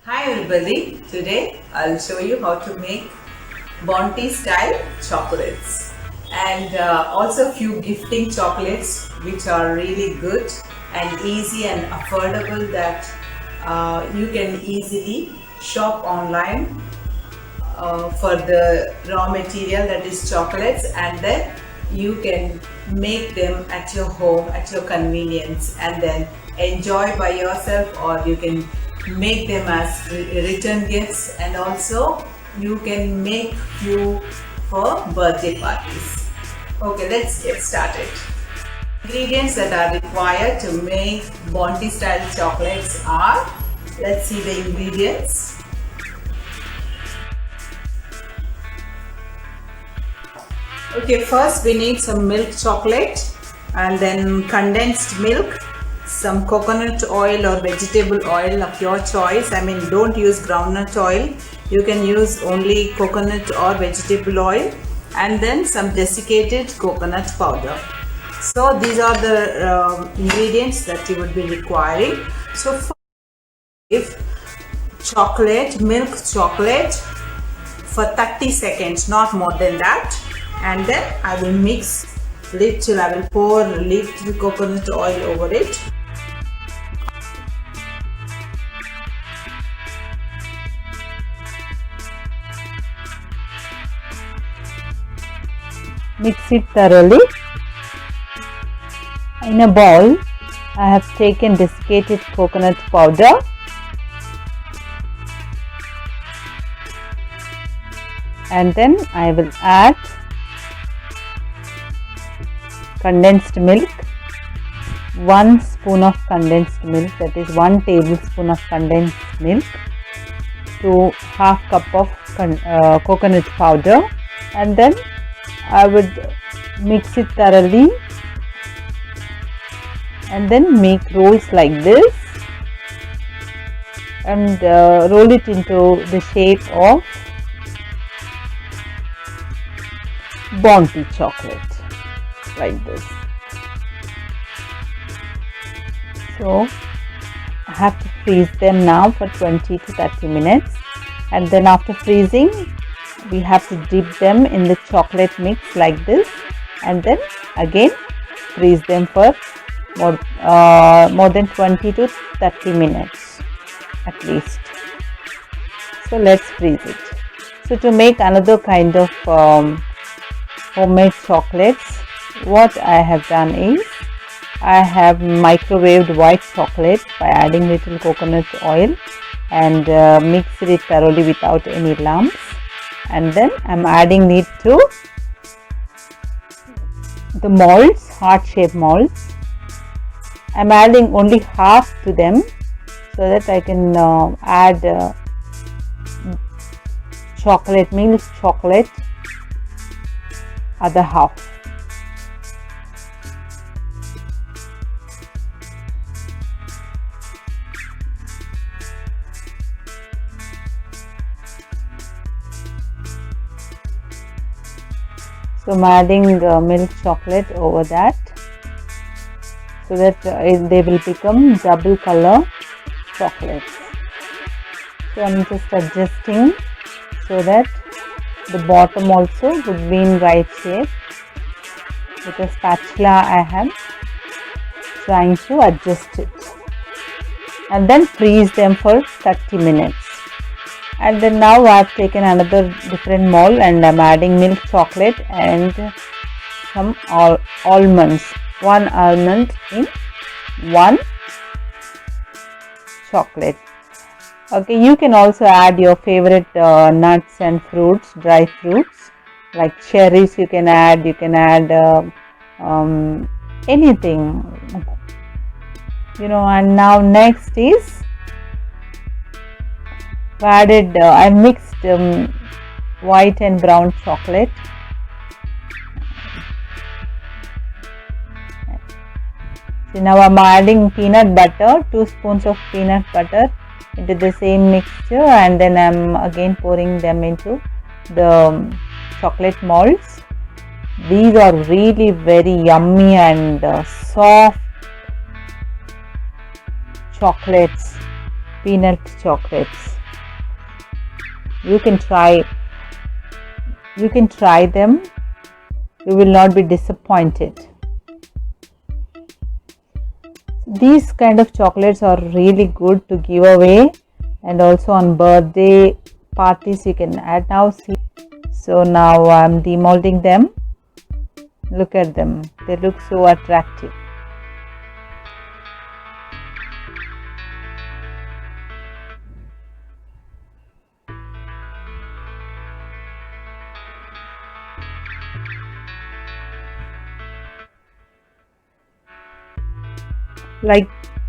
Hi everybody, today I'll show you how to make Bounty style chocolates and also a few gifting chocolates which are really good and easy and affordable that you can easily shop online for the raw material, that is chocolates, and then you can make them at your home at your convenience and then enjoy by yourself, or you can make them as return gifts, and also you can make few for birthday parties. Okay, let's get started. Ingredients that are required to make Bounty style chocolates are, let's see the ingredients. Okay, first we need some milk chocolate and then condensed milk, some coconut oil or vegetable oil of your choice. I mean, don't use groundnut oil, you can use only coconut or vegetable oil, and then some desiccated coconut powder. So these are the ingredients that you would be requiring. So if milk chocolate for 30 seconds, not more than that, and then I will mix little, I will pour little coconut oil over it. Mix it thoroughly. In a bowl, I have taken desiccated coconut powder, and then I will add condensed milk, 1 spoon of condensed milk, that is 1 tablespoon of condensed milk, to half cup of coconut powder, and then I would mix it thoroughly and then make rolls like this and roll it into the shape of Bounty chocolate, like this. So I have to freeze them now for 20 to 30 minutes, and then after freezing we have to dip them in the chocolate mix like this, and then again freeze them for more than 20 to 30 minutes at least. So let's freeze it. So to make another kind of homemade chocolates, what I have done is I have microwaved white chocolate by adding little coconut oil and mixed it thoroughly without any lumps, and then I'm adding it to the molds, heart shaped molds. I'm adding only half to them so that I can add milk chocolate other half. So I'm adding milk chocolate over that so that they will become double color chocolates. So I'm just adjusting so that the bottom also would be in right shape. With a spatula I am trying to adjust it, and then freeze them for 30 minutes. And then now I have taken another different mold and I am adding milk chocolate and some almonds, 1 almond in 1 chocolate. Okay, you can also add your favorite nuts and fruits, dry fruits like cherries. You can add anything, and now next is I mixed white and brown chocolate. So now I'm adding peanut butter, 2 spoons of peanut butter into the same mixture, and then I'm again pouring them into the chocolate molds. These are really very yummy and soft chocolates peanut chocolates. You can try them. You will not be disappointed. These kind of chocolates are really good to give away, and also on birthday parties you can add. Now see, so now I'm demolding them. Look at them, they look so attractive.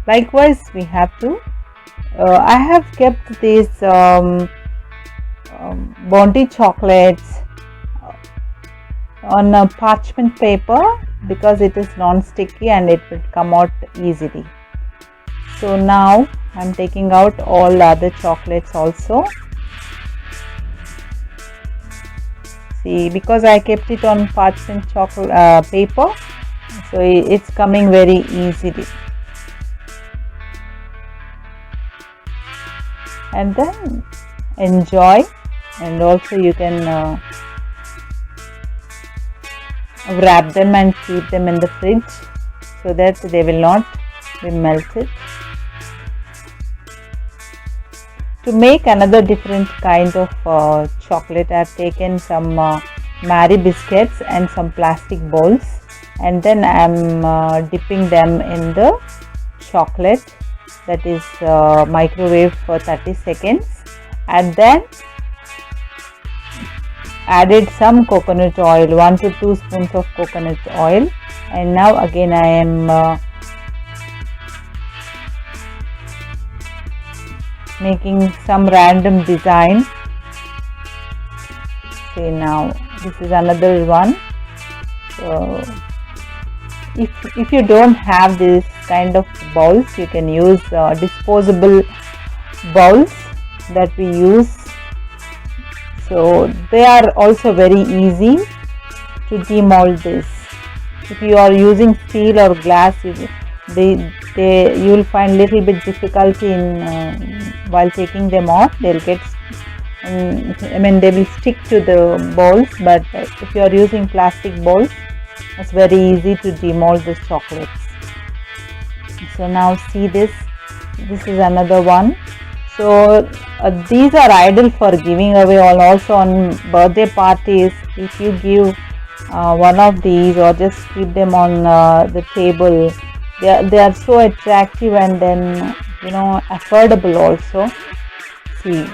Likewise we have to I have kept these Bounty chocolates on a parchment paper because it is non-sticky and it will come out easily. So now I'm taking out all other chocolates also. See, because I kept it on parchment paper, so it's coming very easily. And then enjoy, and also you can wrap them and keep them in the fridge so that they will not be melted. To make another different kind of chocolate, I have taken some Marie biscuits and some plastic bowls, and then I am dipping them in the chocolate, that is microwave for 30 seconds, and then added some coconut oil, 1 to 2 spoons of coconut oil. And now again I am making some random design. See, now this is another one. So if you don't have this kind of bowls, you can use disposable bowls that we use. So they are also very easy to demold this. If you are using steel or glass, you will find little bit difficulty in while taking them off. They'll get they will stick to the bowls, but if you are using plastic bowls, it's very easy to demold the chocolates. So now see this is another one. So these are ideal for giving away, also on birthday parties. If you give one of these or just keep them on the table, they are so attractive, and then affordable also. See,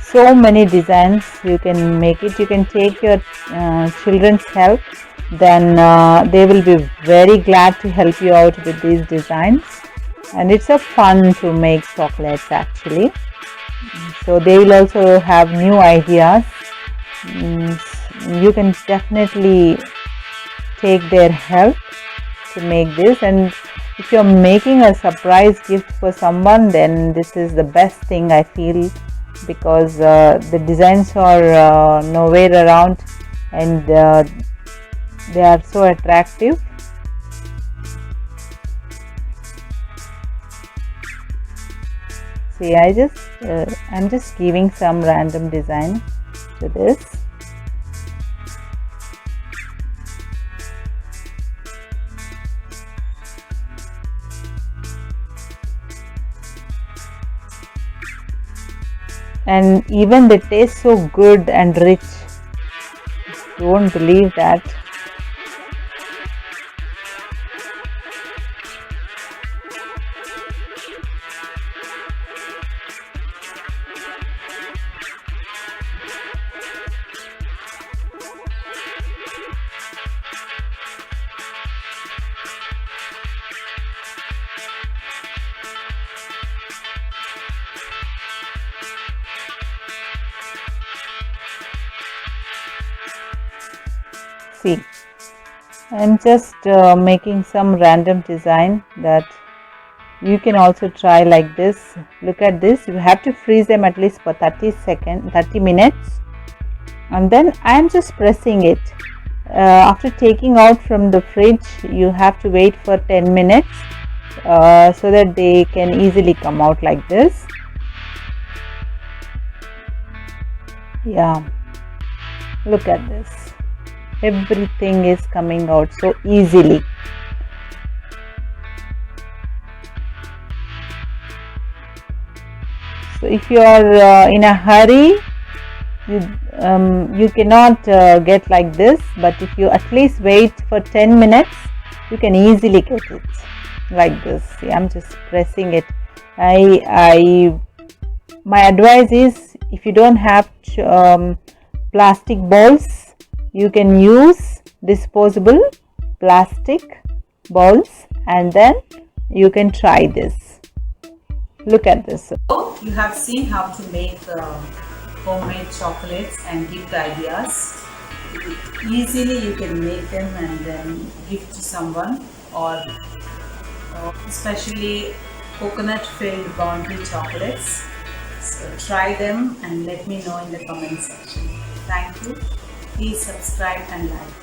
so many designs you can make it. You can take your children's help, then they will be very glad to help you out with these designs. And it's a fun to make chocolates actually, so they will also have new ideas. You can definitely take their help to make this, and if you're making a surprise gift for someone, then this is the best thing I feel, because the designs are nowhere around, and they are so attractive. See, I'm just giving some random design to this. And even they taste so good and rich. You won't believe that. See, I'm just making some random design that you can also try like this. Look at this. You have to freeze them at least for 30 minutes, and then I'm just pressing it. After taking out from the fridge, you have to wait for 10 minutes so that they can easily come out like this. Yeah, look at this. Everything is coming out so easily. So if you are in a hurry, you cannot get like this, but if you at least wait for 10 minutes, you can easily get it like this. See, I'm just pressing it. My advice is, if you don't have plastic bowls, you can use disposable plastic bowls, and then you can try this. Look at this. So you have seen how to make homemade chocolates and gift ideas. Easily you can make them and then gift to someone, or especially coconut filled Bounty chocolates. So try them and let me know in the comment section. Thank you. Please subscribe and like.